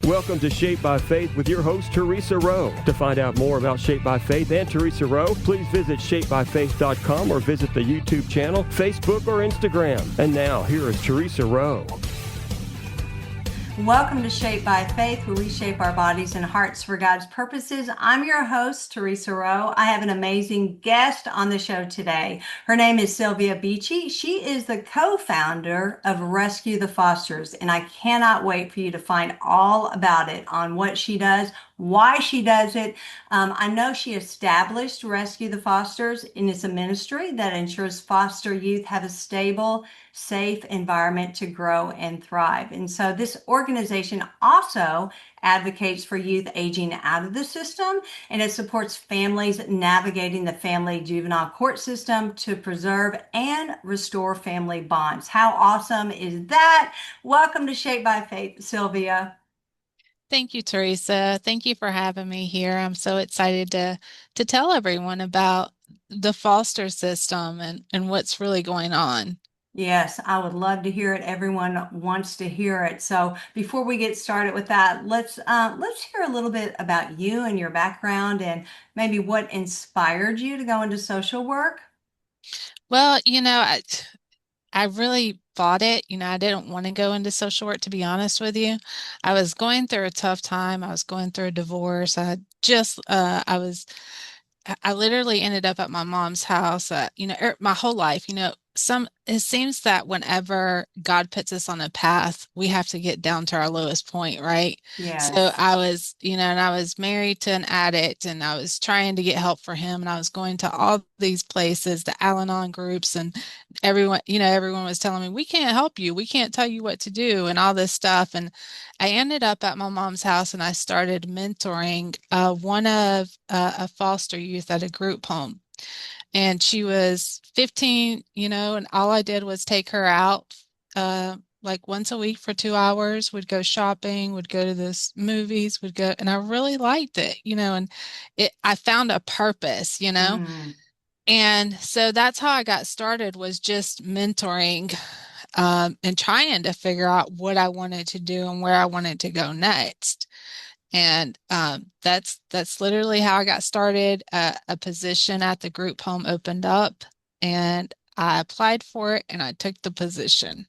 Welcome to Shaped by Faith with your host, Theresa Rowe. To find out more about Shaped by Faith and Theresa Rowe, please visit shapedbyfaith.com or visit the YouTube channel, Facebook, or Instagram. And now, here is Theresa Rowe. Welcome to Shaped by Faith, where we shape our bodies and hearts for God's purposes. I'm your host, Theresa Rowe. I have an amazing guest on the show today. Her name is Sylvia Beachy. She is the co-founder of Rescue the Fosters, and I cannot wait for you to find all about it, on what she does, why she does it. I know she established Rescue the Fosters, and it's a ministry that ensures foster youth have a stable, safe environment to grow and thrive. And so this organization also advocates for youth aging out of the system, and it supports families navigating the family juvenile court system to preserve and restore family bonds. How awesome is that? Welcome to Shaped by Faith, Sylvia. Thank you, Theresa. Thank you for having me here. I'm so excited to tell everyone about the foster system and what's really going on. Yes, I would love to hear it. Everyone wants to hear it. So before we get started with that, let's hear a little bit about you and your background and maybe what inspired you to go into social work. Well, I really fought it. I didn't want to go into social work, to be honest with you. I was going through a tough time. I was going through a divorce. I literally ended up at my mom's house, my whole life, it seems that whenever God puts us on a path, we have to get down to our lowest point, right? So Yes. I was, and I was married to an addict and I was trying to get help for him. And I was going to all these places, the Al-Anon groups, and everyone was telling me, we can't help you. We can't tell you what to do and all this stuff. And I ended up at my mom's house and I started mentoring one of a foster youth at a group home. And she was 15, and all I did was take her out like once a week for 2 hours, would go shopping, would go to the movies, and I really liked it, and I found a purpose, Mm. and so that's how I got started, was just mentoring and trying to figure out what I wanted to do and where I wanted to go next. And that's literally how I got started. A position at the group home opened up, and I applied for it, and I took the position.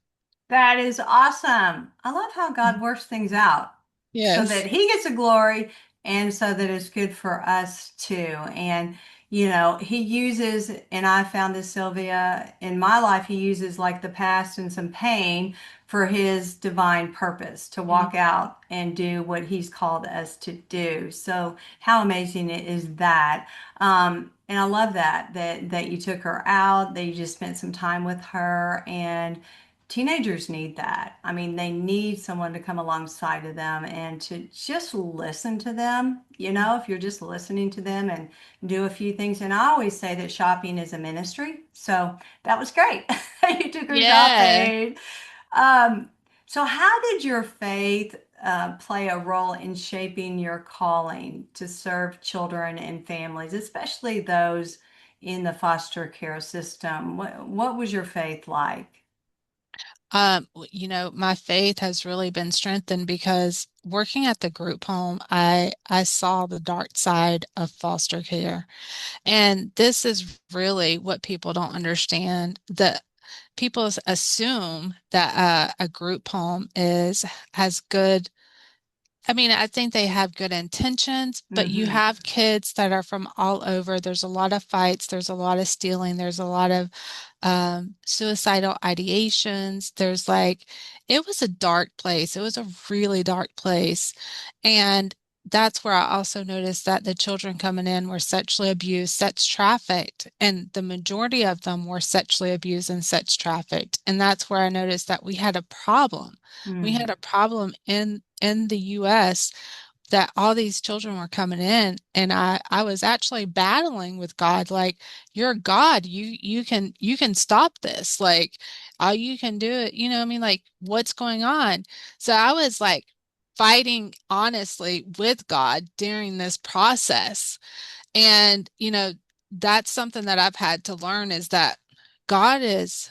That is awesome. I love how God works things out so that Yes. he gets the glory and so that it's good for us too. And, he uses, and I found this, Sylvia, in my life, he uses like the past and some pain for his divine purpose to walk out and do what he's called us to do. So how amazing is that? And I love that you took her out, that you just spent some time with her, and teenagers need that. I mean, they need someone to come alongside of them and to just listen to them. If you're just listening to them and do a few things. And I always say that shopping is a ministry. So that was great. You took her Yeah. shopping. Um, so how did your faith play a role in shaping your calling to serve children and families, especially those in the foster care system? What was your faith like? My faith has really been strengthened because working at the group home, I saw the dark side of foster care. And this is really what people don't understand. That people assume that a group home has good. I mean, I think they have good intentions, but you Hmm. have kids that are from all over. There's a lot of fights, there's a lot of stealing, there's a lot of suicidal ideations. It was a dark place. It was a really dark place. And that's where I also noticed that the children coming in were sexually abused, sex trafficked, and the majority of them were sexually abused and sex trafficked. And that's where I noticed that we had a problem. We Mm. had a problem in the US, that all these children were coming in, and I was actually battling with God, like, you're God, you can stop this, like, all you can do it, I mean, like, what's going on? So I was like fighting honestly with God during this process. And that's something that I've had to learn, is that God is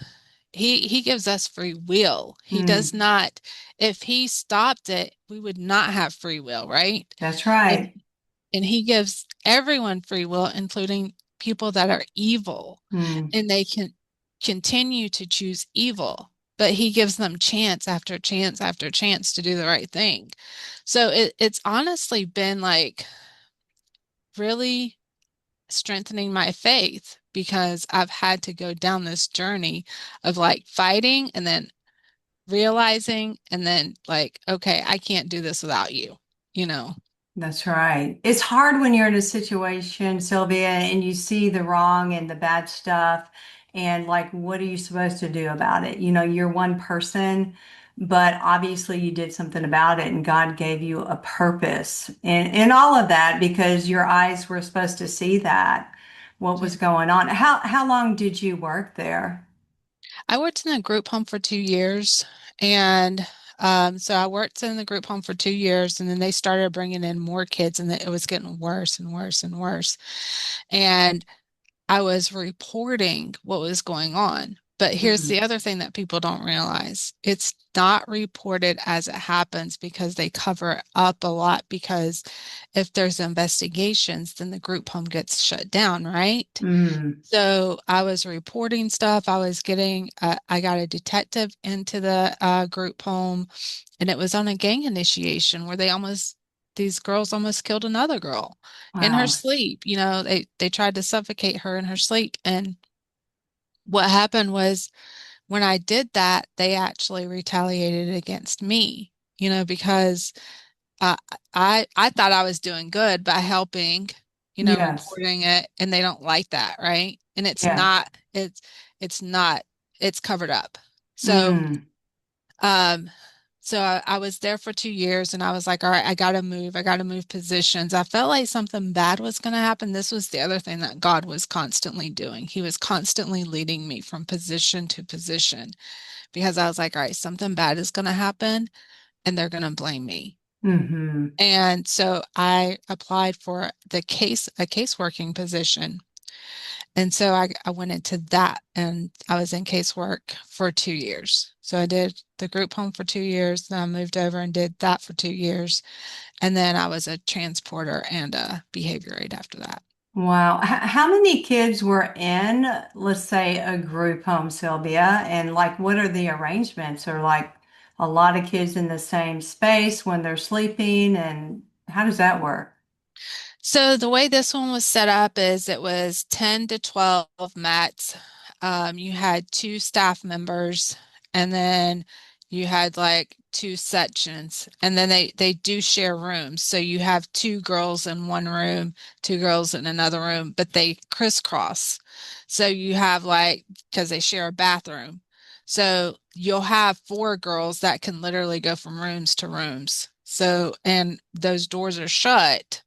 he gives us free will. He does Mm, not, if he stopped it, we would not have free will, right? that's And right. and he gives everyone free will, including people that are evil, Mm, and they can continue to choose evil, but he gives them chance after chance after chance to do the right thing. So it's honestly been like really strengthening my faith because I've had to go down this journey of like fighting and then realizing and then like, okay, I can't do this without you, you know? that's right. It's hard when you're in a situation, Sylvia, and you see the wrong and the bad stuff, and like, what are you supposed to do about it? You know, you're one person, but obviously you did something about it, and God gave you a purpose in all of that because your eyes were supposed to see that, what Yeah. was going on. How long did you work there? I worked in a group home for 2 years. And so I worked in the group home for 2 years, and then they started bringing in more kids, and it was getting worse and worse and worse. And I was reporting what was going on. But here's Mm, the other thing that people don't realize. It's not reported as it happens because they cover it up a lot because if there's investigations, then the group home gets shut down, right? mm, So I was reporting stuff. I got a detective into the group home, and it was on a gang initiation where these girls almost killed another girl in her wow. sleep. You know, they tried to suffocate her in her sleep. And what happened was when I did that, they actually retaliated against me, because uh, I thought I was doing good by helping, Yes. reporting it, and they don't like that, right? And Yeah. it's not, it's covered up. So, Mm, um, I was there for 2 years, and I was like, all right, I gotta move. I gotta move positions. I felt like something bad was gonna happen. This was the other thing that God was constantly doing. He was constantly leading me from position to position because I was like, all right, something bad is gonna happen, and they're gonna blame me. mm-hmm. And so I applied for a case working position. And so I went into that, and I was in casework for 2 years. So I did the group home for 2 years, then I moved over and did that for 2 years. And then I was a transporter and a behavior aide after that. Wow. How many kids were in, let's say, a group home, Sylvia? And like, what are the arrangements? Or like a lot of kids in the same space when they're sleeping? And how does that work? So the way this one was set up is it was 10 to 12 mats. You had two staff members, and then you had like two sections, and then they do share rooms. So you have two girls in one room, two girls in another room, but they crisscross. So you have like, because they share a bathroom. So you'll have four girls that can literally go from rooms to rooms. So, and those doors are shut.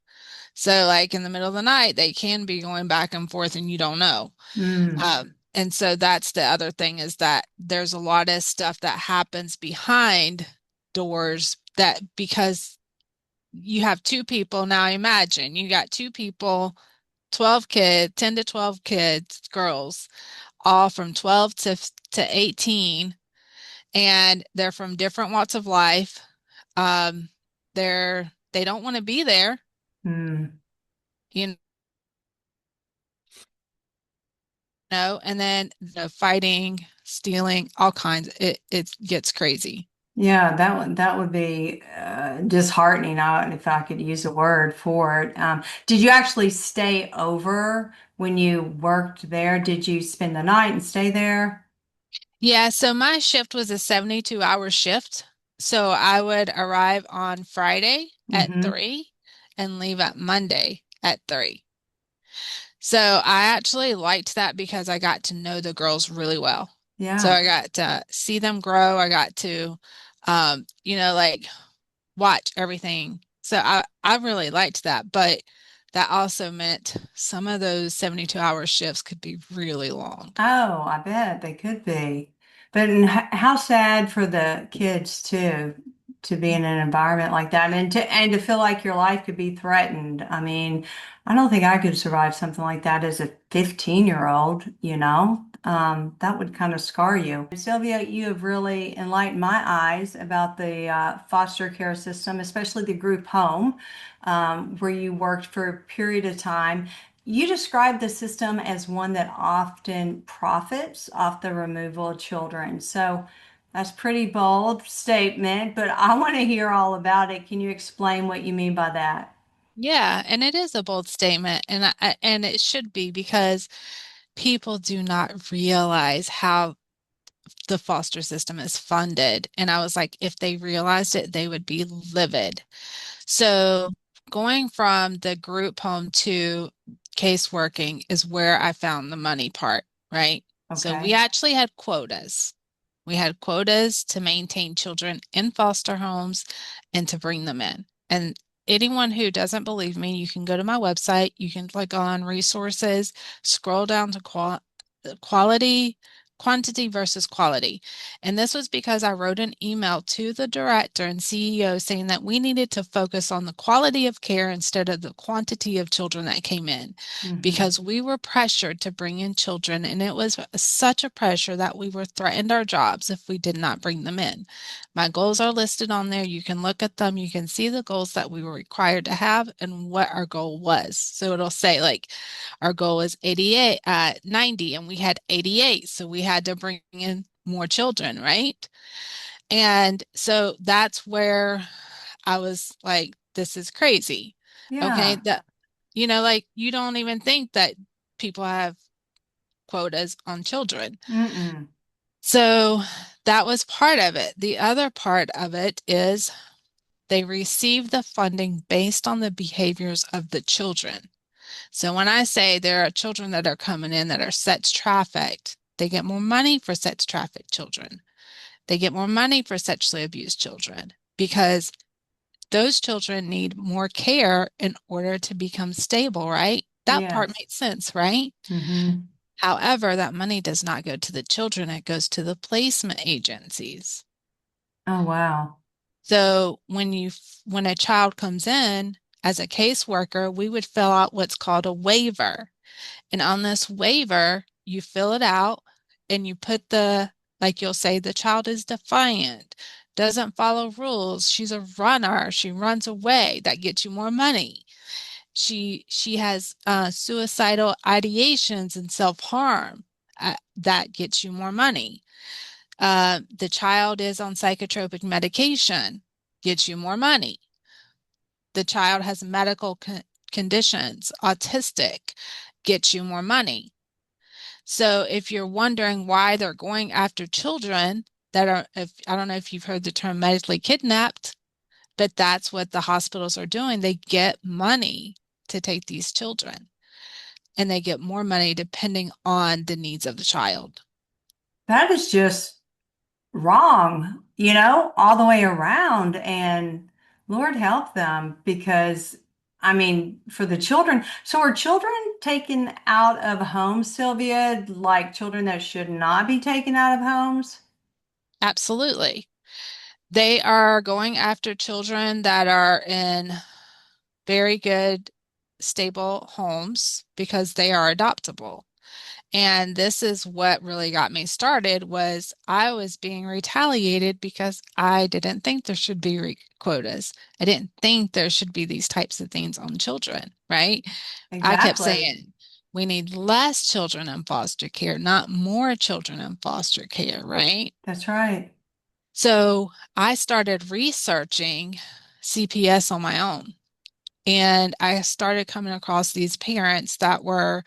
So, like in the middle of the night, they can be going back and forth and you don't know. Mm, And so that's the other thing is that there's a lot of stuff that happens behind doors that because you have two people. Now imagine you got two people, 12 kids, 10 to 12 kids, girls, all from 12 to 18, and they're from different walks of life. Um, they don't want to be there, mm. you and then the fighting, stealing, all kinds. It gets crazy. Yeah, that would be disheartening, if I could use a word for it. Did you actually stay over when you worked there? Did you spend the night and stay there? Yeah, so my shift was a 72-hour shift. So I would arrive on Friday at Mm-hmm. 3 and leave at Monday at 3. So I actually liked that because I got to know the girls really well. So Yeah. I got to see them grow. I got to, like watch everything. So I really liked that, but that also meant some of those 72-hour shifts could be really long. Oh, I bet they could be. But how sad for the kids too to be in an environment like that and to feel like your life could be threatened. I mean, I don't think I could survive something like that as a 15-year-old, you know? that would kind of scar you. Sylvia, you have really enlightened my eyes about the foster care system, especially the group home, where you worked for a period of time. You described the system as one that often profits off the removal of children. So that's pretty bold statement, but I want to hear all about it. Can you explain what you mean by that? Yeah, and it is a bold statement, and and it should be because people do not realize how the foster system is funded. And I was like, if they realized it, they would be livid. So going from the group home to case working is where I found the money part, right? So we Okay. actually had quotas. We had quotas to maintain children in foster homes and to bring them in. And anyone who doesn't believe me, you can go to my website, you can click on resources, scroll down to quality, quantity versus quality. And this was because I wrote an email to the director and CEO saying that we needed to focus on the quality of care instead of the quantity of children that came in, Mm-hmm. because we were pressured to bring in children, and it was such a pressure that we were threatened our jobs if we did not bring them in. My goals are listed on there. You can look at them. You can see the goals that we were required to have and what our goal was. So it'll say like our goal is 88, 90, and we had 88. So we had to bring in more children, right? And so that's where I was like, this is crazy. Okay. Yeah. Like you don't even think that people have quotas on children. Mm-mm. So that was part of it. The other part of it is they receive the funding based on the behaviors of the children. So when I say there are children that are coming in that are sex trafficked, they get more money for sex trafficked children. They get more money for sexually abused children because those children need more care in order to become stable, right? That part Yes. makes sense, right? Mm-hmm. However, that money does not go to the children, it goes to the placement agencies. Oh, wow. So when a child comes in as a caseworker, we would fill out what's called a waiver. And on this waiver, you fill it out and you put like you'll say, the child is defiant, doesn't follow rules, she's a runner, she runs away. That gets you more money. She has suicidal ideations and self-harm. That gets you more money. The child is on psychotropic medication, gets you more money. The child has medical conditions, autistic, gets you more money. So if you're wondering why they're going after children that are, if I don't know if you've heard the term medically kidnapped, but that's what the hospitals are doing. They get money to take these children, and they get more money depending on the needs of the child. That is just wrong, all the way around. And Lord help them because, I mean, for the children. So are children taken out of homes, Sylvia, like children that should not be taken out of homes? Absolutely. They are going after children that are in very good, stable homes because they are adoptable. And this is what really got me started was I was being retaliated because I didn't think there should be quotas. I didn't think there should be these types of things on children, right? I kept Exactly. saying we need less children in foster care, not more children in foster care, right? That's right. So I started researching CPS on my own. And I started coming across these parents that were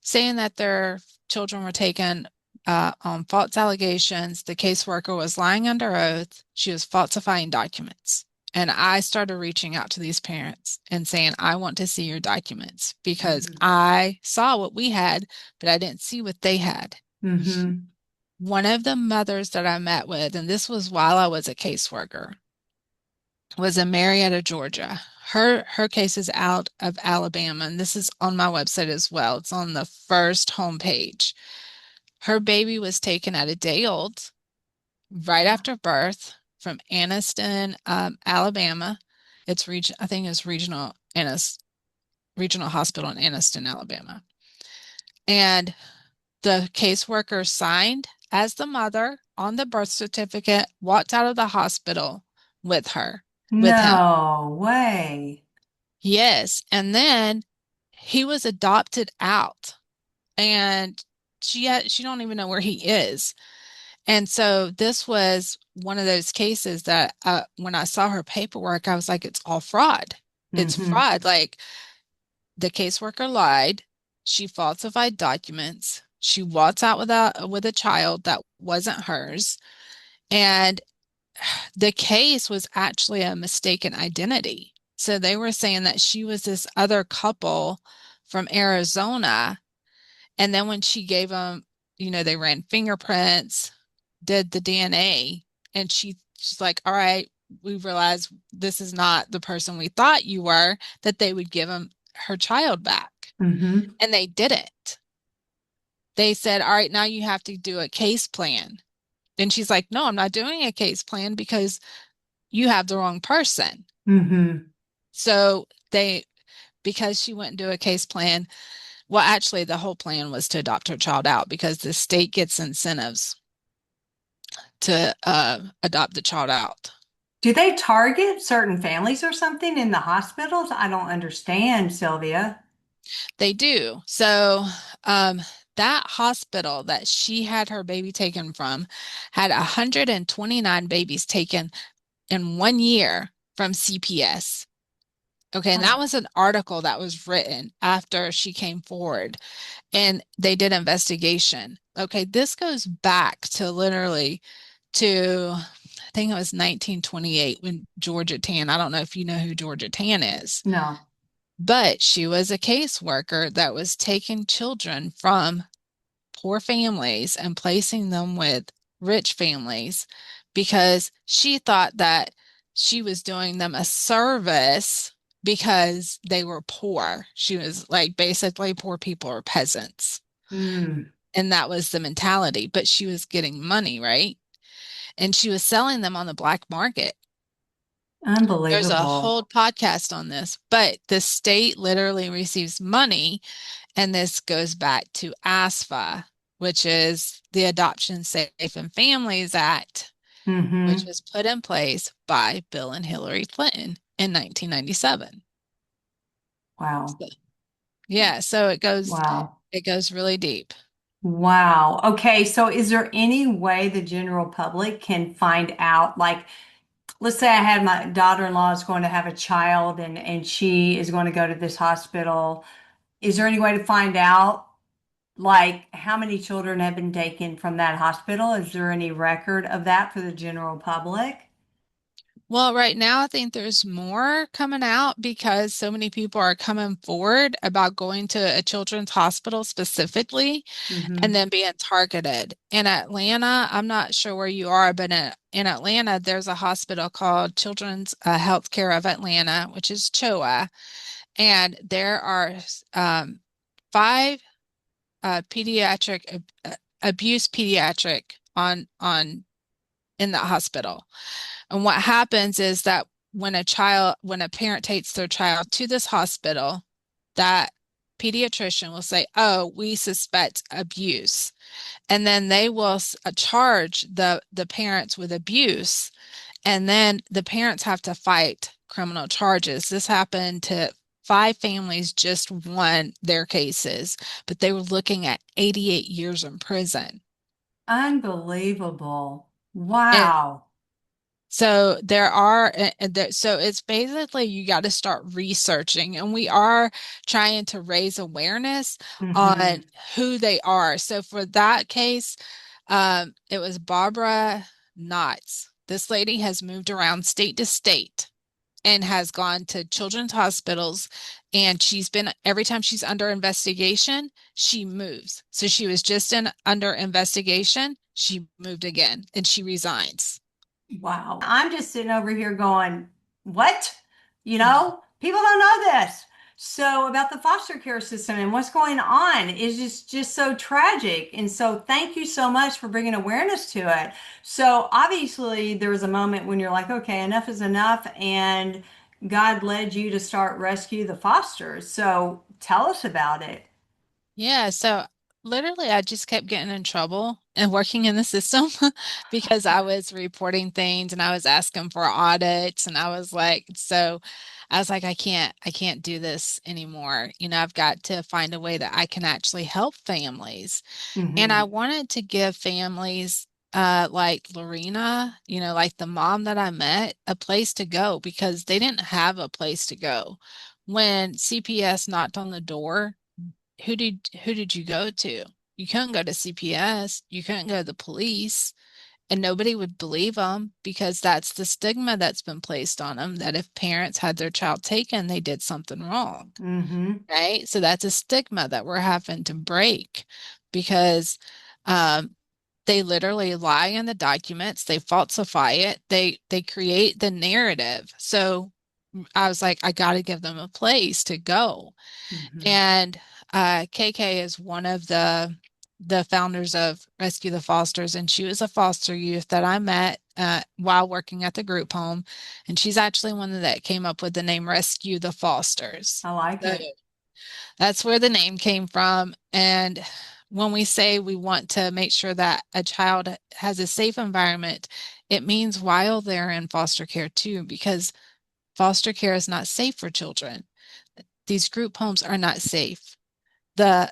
saying that their children were taken on false allegations. The caseworker was lying under oath. She was falsifying documents. And I started reaching out to these parents and saying, I want to see your documents because Mm-hmm. I saw what we had, but I didn't see what they had. Mm-hmm. One of the mothers that I met with, and this was while I was a caseworker, was in Marietta, Georgia. Her case is out of Alabama, and this is on my website as well. It's on the first homepage. Her baby was taken at a day old, right after birth, from Anniston, Alabama. I think it's regional hospital in Anniston, Alabama. And The caseworker signed as the mother on the birth certificate, walked out of the hospital with her, with him. No way. Yes. And then he was adopted out and she don't even know where he is. And so this was one of those cases that when I saw her paperwork, I was like, it's all fraud. It's Mm-hmm. fraud. Like the caseworker lied. She falsified documents. She walked out with a child that wasn't hers. And the case was actually a mistaken identity. So they were saying that she was this other couple from Arizona. And then when she gave them, they ran fingerprints, did the DNA, and she's like, all right, we realized this is not the person we thought you were, that they would give him her child back. Mm-hmm. And they didn't. They said, all right, now you have to do a case plan. And she's like, no, I'm not doing a case plan because you have the wrong person. Mm-hmm. So because she wouldn't do a case plan, well, actually, the whole plan was to adopt her child out because the state gets incentives to adopt the child out. Do they target certain families or something in the hospitals? I don't understand, Sylvia. They do. So, um, that hospital that she had her baby taken from had 129 babies taken in 1 year from CPS. Okay, and that Oh. was an article that was written after she came forward and they did investigation. Okay, this goes back to literally to I think it was 1928 when Georgia Tan, I don't know if you know who Georgia Tan is, No. but she was a caseworker that was taking children from poor families and placing them with rich families because she thought that she was doing them a service because they were poor. She was like basically poor people or peasants. Mm. And that was the mentality, but she was getting money, right? And she was selling them on the black market. There's a Unbelievable. whole podcast on this, but the state literally receives money, and this goes back to ASFA, which is the Adoption Safe and Families Act, which Mm-hmm. was put in place by Bill and Hillary Clinton in 1997. Wow. So, yeah, so Wow. it goes really deep. Wow. Okay. So is there any way the general public can find out? Like, let's say I had my daughter-in-law is going to have a child and she is going to go to this hospital. Is there any way to find out like how many children have been taken from that hospital? Is there any record of that for the general public? Well, right now, I think there's more coming out because so many people are coming forward about going to a children's hospital specifically and Mm-hmm. then being targeted. In Atlanta, I'm not sure where you are, but in Atlanta, there's a hospital called Children's Healthcare of Atlanta, which is CHOA, and there are um, five pediatric abuse pediatric on in the hospital. And what happens is that when a parent takes their child to this hospital, that pediatrician will say, "Oh, we suspect abuse." And then they will charge the parents with abuse, and then the parents have to fight criminal charges. This happened to five families, just won their cases, but they were looking at 88 years in prison. Unbelievable. And Wow. so there are, so it's basically you got to start researching, and we are trying to raise awareness on Mm-hmm. who they are. So for that case, it was Barbara Knotts. This lady has moved around state to state and has gone to children's hospitals, and she's been every time she's under investigation, she moves. So she was just in under investigation, she moved again, and she resigns. Wow. I'm just sitting over here going, what? People don't know this. So about the foster care system and what's going on is just so tragic. And so thank you so much for bringing awareness to it. So obviously there was a moment when you're like, okay, enough is enough. And God led you to start rescue the fosters. So tell us about it. Yeah, so Literally, I just kept getting in trouble and working in the system because I was reporting things and I was asking for audits and I was like, I can't do this anymore. I've got to find a way that I can actually help families. And I Hmm. wanted to give families like Lorena, like the mom that I met, a place to go because they didn't have a place to go. When CPS knocked on the door, who did you go to? You couldn't go to CPS, you couldn't go to the police, and nobody would believe them because that's the stigma that's been placed on them that if parents had their child taken, they did something wrong, Hmm. right? So that's a stigma that we're having to break because um, they literally lie in the documents, they falsify it, they create the narrative. So I was like, I got to give them a place to go. Hmm. And KK is one of the founders of Rescue the Fosters, and she was a foster youth that I met while working at the group home, and she's actually one that came up with the name Rescue the Fosters. I like So it. that's where the name came from. And when we say we want to make sure that a child has a safe environment, it means while they're in foster care too, because foster care is not safe for children. These group homes are not safe. The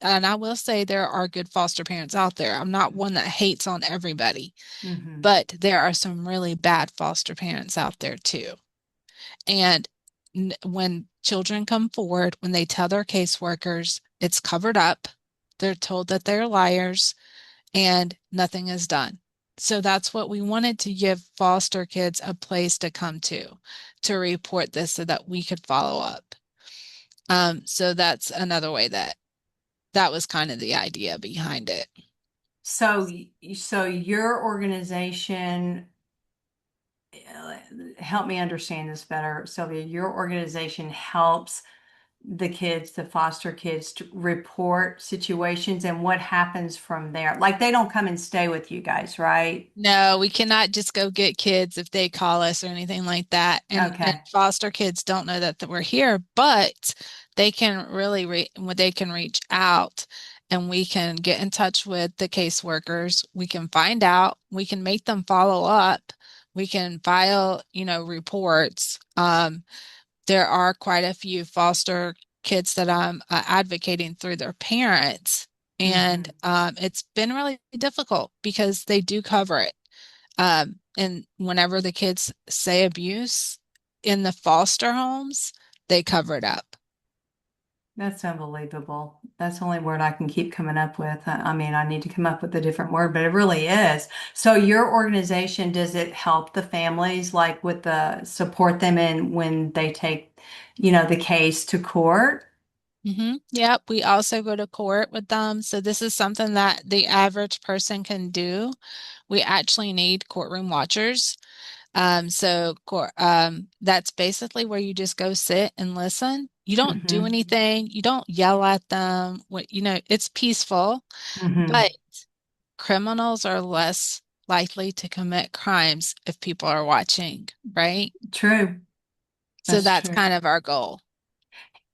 and I will say there are good foster parents out there. I'm not one that hates on everybody, Hmm. but there are some really bad foster parents out there too. And when children come forward, when they tell their caseworkers, it's covered up. They're told that they're liars and nothing is done. So that's what we wanted to give foster kids a place to report this so that we could follow up. So that's another way that was kind of the idea behind it. So, so your organization, help me understand this better, Sylvia. Your organization helps the kids, the foster kids, to report situations and what happens from there. Like they don't come and stay with you guys, right? No, we cannot just go get kids if they call us or anything like that. And Okay. foster kids don't know that we're here, but they can they can reach out and we can get in touch with the caseworkers. We can find out, we can make them follow up. We can file, reports. There are quite a few foster kids that I'm advocating through their parents. And Hmm. it's been really difficult because they do cover it. And whenever the kids say abuse in the foster homes, they cover it up. That's unbelievable. That's the only word I can keep coming up with. I mean, I need to come up with a different word, but it really is. So your organization, does it help the families like with the support them in when they take, the case to court? Yep. We also go to court with them. So this is something that the average person can do. We actually need courtroom watchers. That's basically where you just go sit and listen. You don't do Hmm. anything. You don't yell at them. It's peaceful, Hmm. but criminals are less likely to commit crimes if people are watching, right? True. So That's that's true. kind of our goal.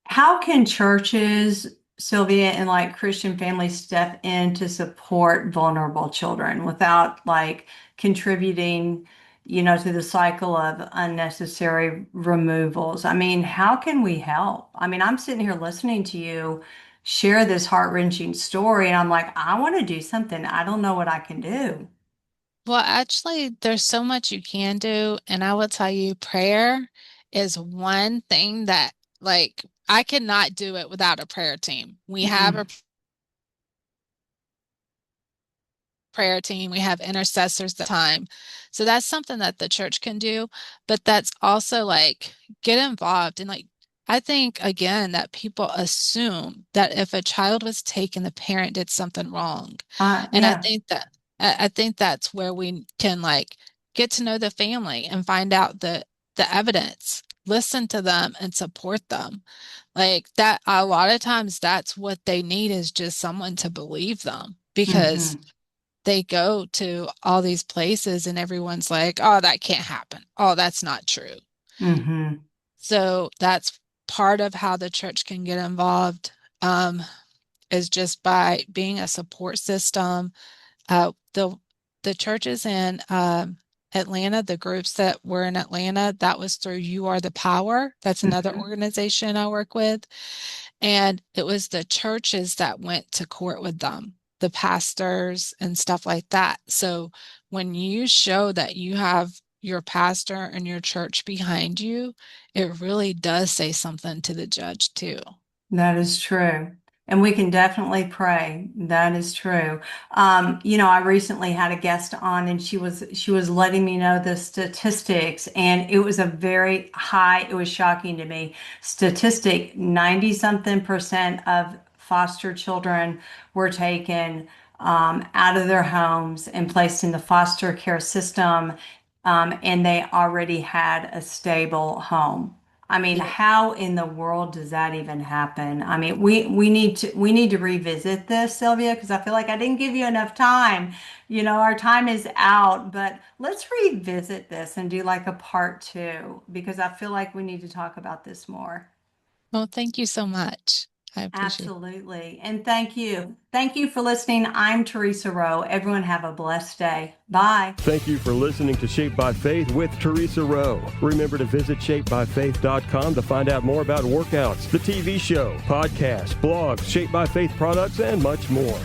How can churches, Sylvia, and like Christian families step in to support vulnerable children without like contributing, to the cycle of unnecessary removals? I mean, how can we help? I mean, I'm sitting here listening to you share this heart-wrenching story, and I'm like, I want to do something. I don't know what I can do. Well, actually, there's so much you can do, and I will tell you, prayer is one thing that, like, I cannot do it without a prayer team. We have Mm, a prayer team, we have intercessors the time. So that's something that the church can do, but that's also like get involved and like I think again that people assume that if a child was taken, the parent did something wrong. And yeah. I think that's where we can like get to know the family and find out the evidence, listen to them and support them. Like that a lot of times that's what they need is just someone to believe them because Hmm. they go to all these places and everyone's like, oh, that can't happen. Oh, that's not true. Hmm. So that's part of how the church can get involved. Um, is just by being a support system. The churches in Atlanta, the groups that were in Atlanta, that was through You Are the Power. That's another organization I work with. And it was the churches that went to court with them, the pastors and stuff like that. So when you show that you have your pastor and your church behind you, it really does say something to the judge too. That is true. And we can definitely pray. That is true. I recently had a guest on and she was letting me know the statistics, and it was a very high, it was shocking to me. Statistic, 90 something percent of foster children were taken out of their homes and placed in the foster care system, and they already had a stable home. I mean, Yeah. how in the world does that even happen? I mean, we need to revisit this, Sylvia, because I feel like I didn't give you enough time. Our time is out, but let's revisit this and do like a part two, because I feel like we need to talk about this more. Well, thank you so much. I appreciate it. Absolutely. And thank you. Thank you for listening. I'm Theresa Rowe. Everyone have a blessed day. Bye. Thank you for listening to Shaped by Faith with Theresa Rowe. Remember to visit shapedbyfaith.com to find out more about workouts, the TV show, podcasts, blogs, Shaped by Faith products, and much more.